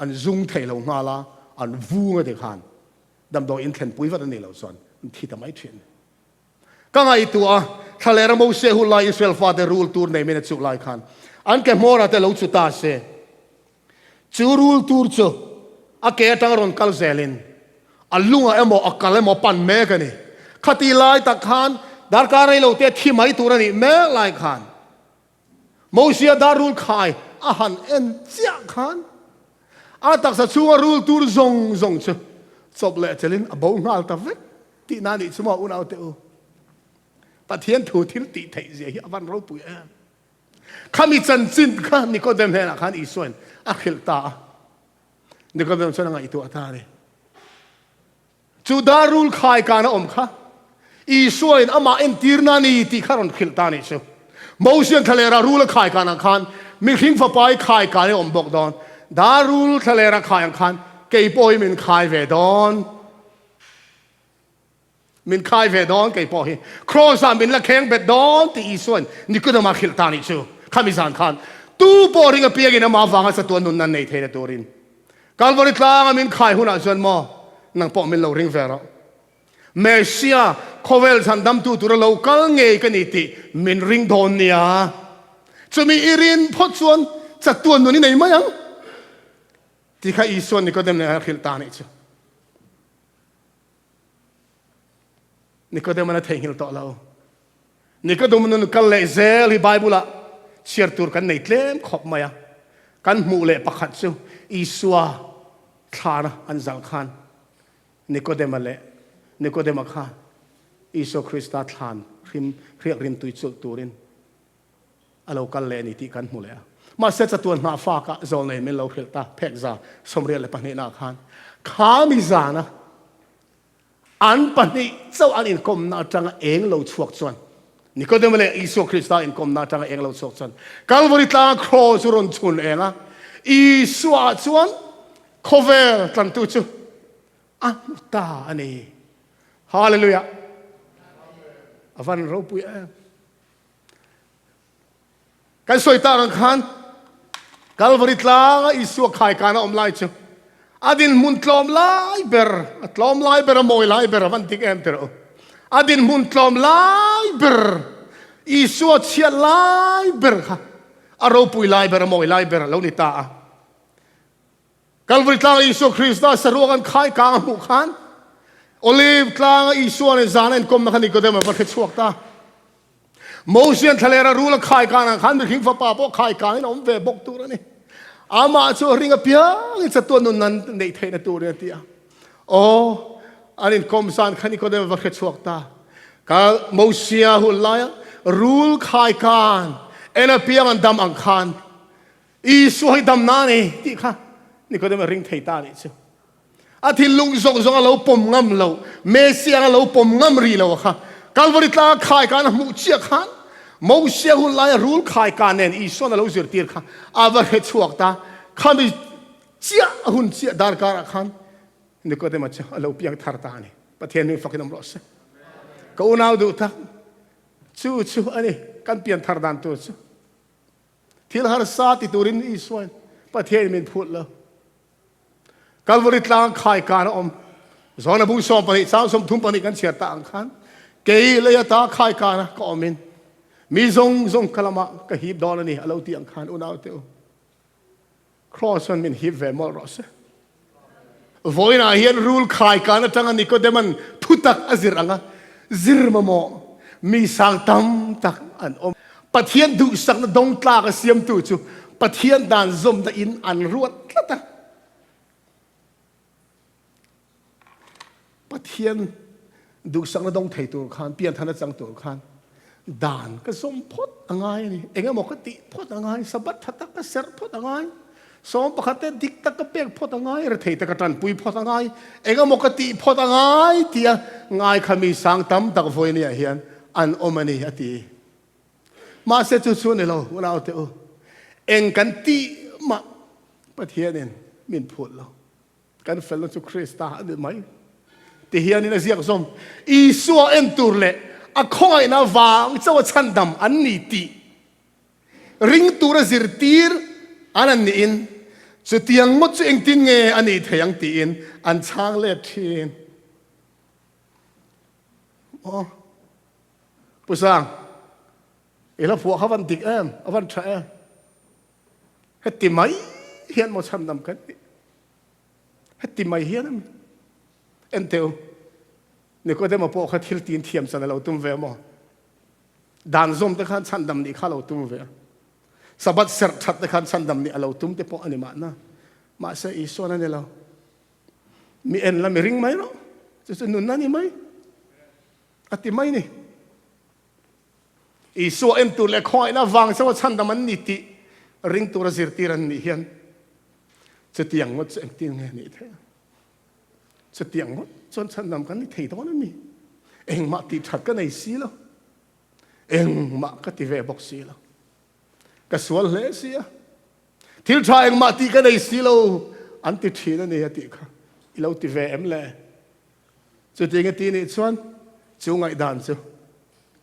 A: อันจุงเทลงมาละอันวูงเด็กขันดำโดอินเทนปุยวัดนี่เราส่วนที่ทำไมเช่นก็ไงตัวทะเลระโมเสหุลายอิสราเอลฟาเดรูลตูร์ในเมนจุลายขันอันแกมอราเตลอุตตาเซจูรูลตูร์จูอาเกตังรอนกัลเซลิน อัลลุงเอ็มบอกกันเลยมอปันแม่กันนี่ขัดตีลายตะขานดาร์การให้เราเตะที่ไม่ตัวนี้แม่ลายขานโมเสียดารุลขายอาหารเอ็นเจ้าขานอาตักสัชัวรูลตูร์ซงเชจบเลยเจลินบ่าวงาลตะเวที่นั่นนี่สมออุณเอาเตอปะเทียนถูทิลติไทยเสียวันเราปุยข้ามีจันจินข้านี่ก็เดิมเห็นข้าอีส่วนอักขิลตานี่ก็เดิมส่วนงานอีตัวตาเลยจูดารุลขายการอมข้าอีส่วนอามาเอ็นตีร์นานีที่ข้ารอนขิลตานี่เชียวมอเสียนทะเลรารูลขายการอังคารมีทิ้งฟ้าไปขายการอมบอกดอนดารุลทะเลราขายอังคารเกยปอยมินขายเวดอนมินขายเวดอนเกยปอยครอสามินละแข็งเวดอนที่อีส่วนนี่ก็ต้องมาขิลตานี่เชียวข้ามีสารขันตู้ปอริงเปียกินมาฟังให้สตัวนุนนั่นในเทนตัวรินการบริตางมินขายหุ่นอาจารย์มอนังปอมินเราริงเฟร่าเมเซียโคเวลสันดัมตัวเรากัลเงยกันนี่ติมินริงโดนเนี่ยจะมีอิรินพอดส่วนสตัวนุนนี่ไหนมั้งที่ข้าอีส่วนนี่ก็เดิมในขิลตานี่เชียวนี่ก็เดิมมันเทหิลต่อเรานี่ก็ดูมันนุกัลเลเซลที่ไบเบิลเชียร์ตัวกันในเล่มขอบมากันมูเล่ประคัตเชียวอิสวาทานะอันจัลขันนี่ก็เดมาเล่นี่ก็เดมาข้าอิสุคริสต์ทานริมเรียกริมตุยจุตัวรินอาเรากันเล่นี่ที่กันมูเล่มาเสร็จตัวหน้าฟ้าก็โซนเลยไม่เราเขียนตาเพกซาสมเรียนเลยปนนี้นาขันข้ามีจานะอันปนนี้เจ้าอันอินคมนาจังเองเราชวกชวนนี่ก็เดิมเลยอิสุคริสต์อินคอมนาจังเองเราสกสันกัลวริตาครอสุรนชุนเองอ่ะอิสุอาชวนโคเวลตันตุจูอันตาอันนี้ฮาเลลูยาอวันเราปุยกันสวยตาอังคันกัลวริตาอิสุขายการอมไลจูอดินมุนตลอมไลเบอร์ตลอมไลเบอร์มอยไลเบอร์วันติกเอ็มเตอร์อดินมุนตลอมไลเบอร์อิสุเชียไลเบอร์ค่ะอารมณ์ปุยไลเบอร์มอยไลเบอร์แล้วนี่ตากัลวริตาอิสุคริสต์สรุปกันขายกลางหมู่ขันโอลิฟกลางอิสุในจานนั้นก็มันนี่ก็เดิมมาประเทศชวกตาโมเสียนทะเลระรู้ละขายกลางขันเป็นขิงฟ้าป่าพวกขายกลางนี่น้องเวบกตัวนี่อามาชัวริงกับเพียงสัตว์ตัวนุนนั้นในเทนตัวเรียนที่โอ้อันนี้คอมสันขันนี่ก็เดิมมาประเทศชวกตากัลโมเสียหุ่นลายรูลขายการเอ็นเปียมันดำอังคารอิสุให้ดำนานี่ที่ค่ะนี่ก็เดิมมาริงเทตานี่เชียวอาทิตย์ลุงส่งเราปมงำเราเมเซียเราปมงำรีเราค่ะกัลวริตาขายการมุเชียขันโมเสียหุ่นลายรูลขายการเนี่ยอิสุนั่นเราเสียตีร์ค่ะอาประเทศชวกตาข้ามีเจ้าหุ่นเจ้าดาร์การขันนี่ก็เดิมมาเชียวเราเพียงทาร์ตานี่ประเทศนี้ฟังกันน้ำร้อนก็อุณาดูทักชูอันนี้กันเปลี่ยนทาร์ดานตัวชูที่เราหาสาติตัวรินอิสวนประเทศมันพูดแล้วกัลวริตลางขายการอมสอนบุญสมปนิสาวสมทุมปนิกันเสียตาอังคันเกยเลยตาขายการก็อมินมีซงคลามะก็ฮีบดอนนี่เราตีอังคันอุณาเตอครอสันมินฮีบเวมอลรอสโวยน่าเฮียนรูลขายการจังอันนี้ก็เดมันทุตักอซิรังะซิรมโมมีสังตัมตักอันอมปะเทียนดูสักนดงตากเสียมตูจูปะเทียนดานซมตะอินอันรวดละตาปะเทียนดูสักนดงไทยตัวขานเปลี่ยนธนจังตัวขานดานก็สมพดอะไรนี่เองก็บอกติพดอะไรสบัดทัตก็เสรพดอะไรสมปกติดิกตะก็เปียกพดอะไรระเทตะกตันปุยพดอะไรเองก็บอกติพดอะไรที่ง่ายขมีสังตัมตักโวยเนี่ยเฮียนอันอมนี่อติมาเสจุสุนี่เราวันเอาเตอเองกันตีมาประเทศนี่มินพูดเรากันเฟลจุคริสต์ตาหรือไม่ที่เฮียนี่นะเสียกสมอีสัวเอ็นตูร์เล่อะคอยนะวางเจ้าชันดำอันนี้ตีริงตูระซิรตีร์อันนี้อินสุดที่ยังมุดเองตินเงอันนี้เทียงตีอินอันช่างเล็ดทีนอ๋อผู้สร้างเอลพวกเขาวันติกวันแฉให้ติไหมเฮียนมาชันดำกันให้ติไหมเฮียน เอ็นเทลนี่ก็ได้มาพบเขาทิลตีนเทียมสันเราตุ้มเวมอด่านส้มตะขันชันดำนี่ข้าเราตุ้มเวสะบัดเสร็จชัดตะขันชันดำนี่เราตุ้มเตปออันนี้มานะมาเสียอีส่วนนั้นเรามีเอ็นละมีริงไหมเนาะจะนุนนั่นนี่ไหมอติไหมนี่อีส่วนเอ็นตัวเล็กคอยนะวางสวัสดิ์ชันดำมันนิติริงตัวระสิรตีรันนี่เฮียนจะเตียงวัดจะเตียงไงนี่แท้จะเตียงวัดจนชันดำกันนี่เที่ยวนั้นมีเอ็งมาติดชัดกันในสีแล้วเอ็งมาก็ติเวบอกสีแล้วก็สวนเลยสีที่ชายเอ็งมาติกันในสีแล้วอันติดทีนั่นนี่ติค่ะอีเราติเวเอ็มเลยจะเตียงตีนี่ส่วนจูงไงด่านจู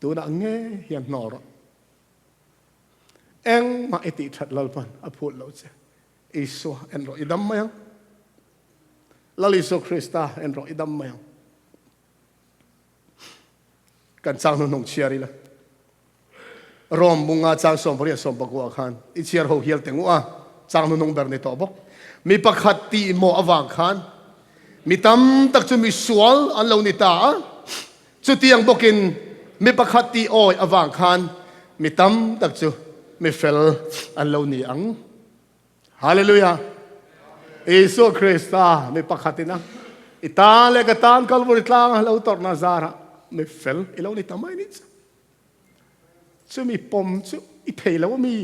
A: ตัวนักเงี้ยเฮียนนอร์เอ็งมาติดชัดลลปันอพูดเราเจ้อิสวาเอ็นรออิดัมมายังลลิสุคริสตาเอ็นรออิดัมมายังกันจางนุนงเชียริละรอมบุงอาจางสมบริยสมบักวาขันอิเชียร์หูเฮียลเต็งว่าจางนุนงเบอร์เนตอบมีปักขัดตีโมอวางขันมีตั้มตักจะมีสวลอันเหล่านิตาจุดที่ยังบอกินมีปักขัดตีโอยอวางขันมีตั้มตักจะมีเฟลอันเหล่านี้อังฮาเลลูยาเยซูคริสต์มีปักขัดนะอิตาเลกตานคัลวอริตลางเราตอร์นาซาระไม่เฟลอีเรานี่ทำไมนี่จะมีปมจะอีเทแล้วว่ามี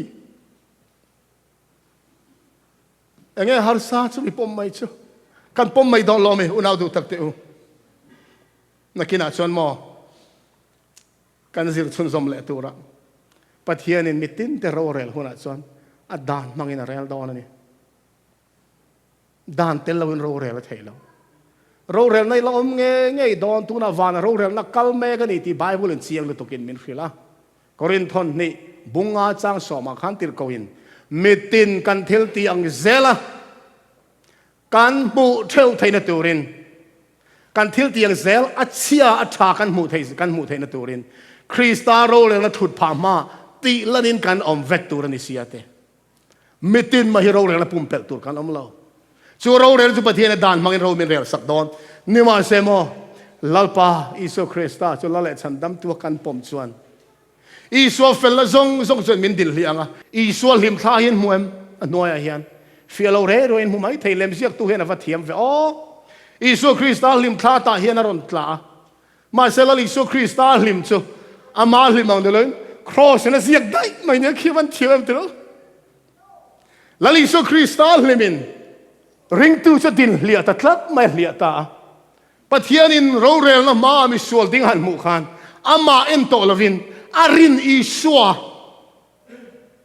A: อย่างเงี้ยฮาร์ซาจะมีปมไหมจ๊ะกันปมไม่ดองลมอุณาดูตักเตอูนักกินอาชวนมอกันสิรชุนสมเลตัวระปัทเฮียนินมิตินเตโรเรลหุนอาชวนอัดดานมังอินาเรลดอนนี่ดานเตลวินโรเรลเทลโรเรลในเราเงี้ยดอนตุนาวานโรเรลนักกัลเมกันนี่ที่ไบเบิลเสียงเลยตุกินมินฟิลาโครินทอนนี่บุงอาจางสอมาขันติรโกวินมิตินกันเทลตีอังเซลากันบูเทลไทนตูรินกันเทลตีอังเซลอัจฉริยะอัจฉากันมูไทนตูรินคริสตาโรเรลนัทุดพามาตีละนินกันอมเวตตูรันิสิยาเตมิตินมาฮิโรเรลปุ่มเปลตูกันอมเราจูโรเรลจูปะเทียนดานมังอินโรมินเรลสักดอนนิมาเซโมลัลปาอิสุคริสตาจูละเลชันดัมตัวกันปมชวนอีสวาเฟลละซงจนมินดิลเลียงอีสวาลิมท่าหินมวยน้อยเฮียนฟิลโลเรโรอินมุมัยไทยเลมเสียกตัวเฮียนวัดเทียมเวออีสวาคริสตาลิมท่าตาเฮียนรอนตลามาเซลลิสวาคริสตาลิมจูอามาลิมังเดลนครอสนะเสียกได้ไม่เนี่ยคิดวันเทียมเถอะลลิสวาคริสตาลิมินริงตูจะดินเลียตัดลัดไม่เลียตาปัทยานินโรเรลนะมามิสวลดิ้งหันมุขันอามาเอ็นโตลวินอารินอีชัว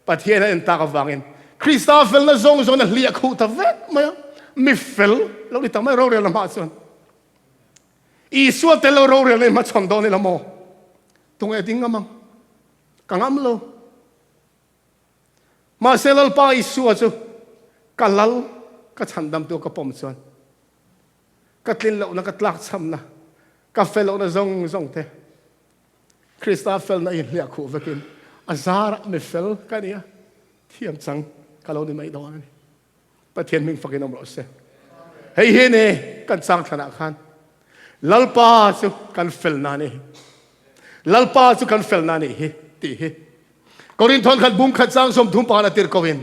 A: ปัทยานินตากวังอินคริสตาเฟลนะซงนะเลียคูตาเวทไม่มิเฟลเราดิตาไม่โรเรลนะมาส่วนอีชัวเตลโรเรลมาชนโดนี่ละโมตรงเอติงกัมังกังอัมโลมาเซลลปาอีชัวจูกัลลัลก็ฉันดำตัวกระป๋อมส่วนก็ลิ้นเรานะก็ลักซ้ำนะกาเฟลเรานะซงเตคริสตาเฟลนะอินเลียคูเวกินอาซาระไม่เฟลกันเนี่ยเทียมจังก็เราได้ไม่โดนนี่ประเทศมิงฟักินอมรสเฮ้ยเน่กันสังธนาคารลัลปาสุกันเฟลนานี่ลัลปาสุกันเฟลนานี่ตีกอรินทอนขัดบุ้งขัดสังสมทุมปานาติรโกวิน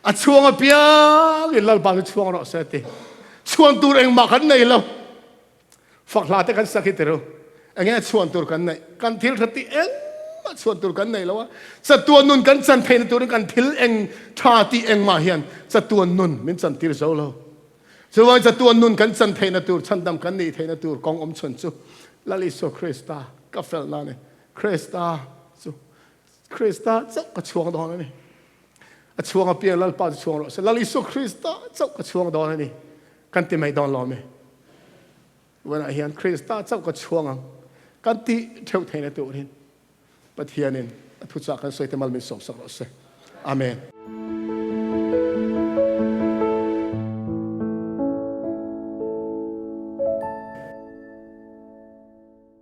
A: อัดช่วงเปียกินลัลปาช่วงรอเสติช่วงตัวเองมาขันในเราฝักลาแต่กันสักทีเดียวอันนี้ช่วงตัวกันในกันทิลสติเองมาช่วงตัวกันในแล้วว่าสัตตัวนุนกันสันเทนตัวกันทิลเองชาติเองมาเฮียนสัตตัวนุนมินสันทิลโซโลส่วนสัตตัวนุนกันสันเทนตัวฉันดำกันนี่เทนตัวกองอมชนสุลลิโซคริสตากาเฟลนานี่คริสตาเจ้าก็ช่วงดอนนี่ช่วงเปียลัลปาช่วงรอลลิโซคริสตาเจ้าก็ช่วงดอนนี่กันที่ไม่ดอนล้อมวันอาเฮียนคริสตาเจ้าก็ช่วงกันที่เท่าเทนตัวนี้ปะเทียนินทุกจากกันสวยแต่malมิสอบสักรอบเสอาเมน